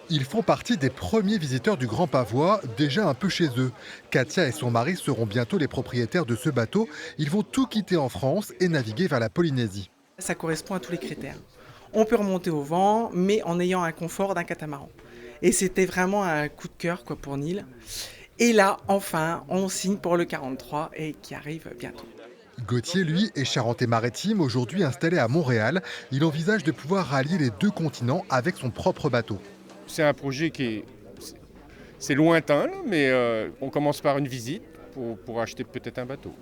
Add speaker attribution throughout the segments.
Speaker 1: Ils font partie des premiers visiteurs du Grand Pavois, déjà un peu chez eux. Katia et son mari seront bientôt les propriétaires de ce bateau. Ils vont tout quitter en France et naviguer vers la Polynésie.
Speaker 2: Ça correspond à tous les critères. On peut remonter au vent, mais en ayant un confort d'un catamaran. Et c'était vraiment un coup de cœur quoi, pour Neil. Et là, enfin, on signe pour le 43 et qui arrive bientôt.
Speaker 1: Gauthier, lui, est charentais-maritime, aujourd'hui installé à Montréal. Il envisage de pouvoir rallier les deux continents avec son propre bateau.
Speaker 3: C'est un projet c'est lointain, là, mais on commence par une visite pour acheter peut-être un bateau.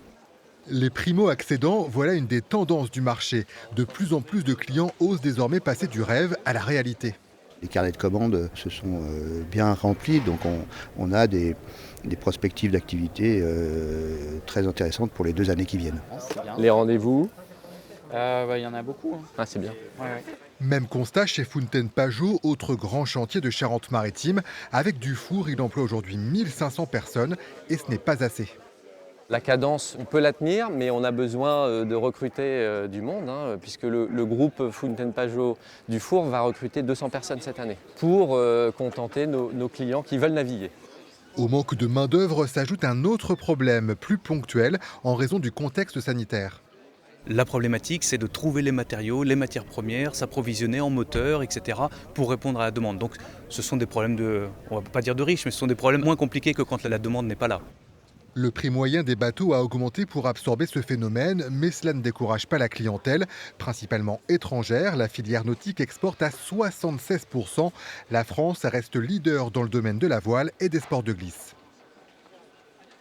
Speaker 1: Les primo-accédants, voilà une des tendances du marché. De plus en plus de clients osent désormais passer du rêve à la réalité.
Speaker 4: Les carnets de commandes se sont bien remplis, donc on a des perspectives d'activité très intéressantes pour les 2 années qui viennent.
Speaker 5: Les rendez-vous,
Speaker 6: Il y en a beaucoup, hein.
Speaker 5: ah, c'est bien.
Speaker 6: Ouais, ouais.
Speaker 1: Même constat chez Fountaine Pajot, autre grand chantier de Charente-Maritime. Avec Dufour, il emploie aujourd'hui 1500 personnes et ce n'est pas assez.
Speaker 5: La cadence, on peut la tenir, mais on a besoin de recruter du monde, hein, puisque le groupe Fountaine Pajot du Four va recruter 200 personnes cette année pour contenter nos clients qui veulent naviguer.
Speaker 1: Au manque de main-d'œuvre s'ajoute un autre problème, plus ponctuel, en raison du contexte sanitaire.
Speaker 7: La problématique, c'est de trouver les matériaux, les matières premières, s'approvisionner en moteur, etc. pour répondre à la demande. Donc ce sont des problèmes on va pas dire de riches, mais ce sont des problèmes moins compliqués que quand la demande n'est pas là.
Speaker 1: Le prix moyen des bateaux a augmenté pour absorber ce phénomène, mais cela ne décourage pas la clientèle, principalement étrangère. La filière nautique exporte à 76%. La France reste leader dans le domaine de la voile et des sports de glisse.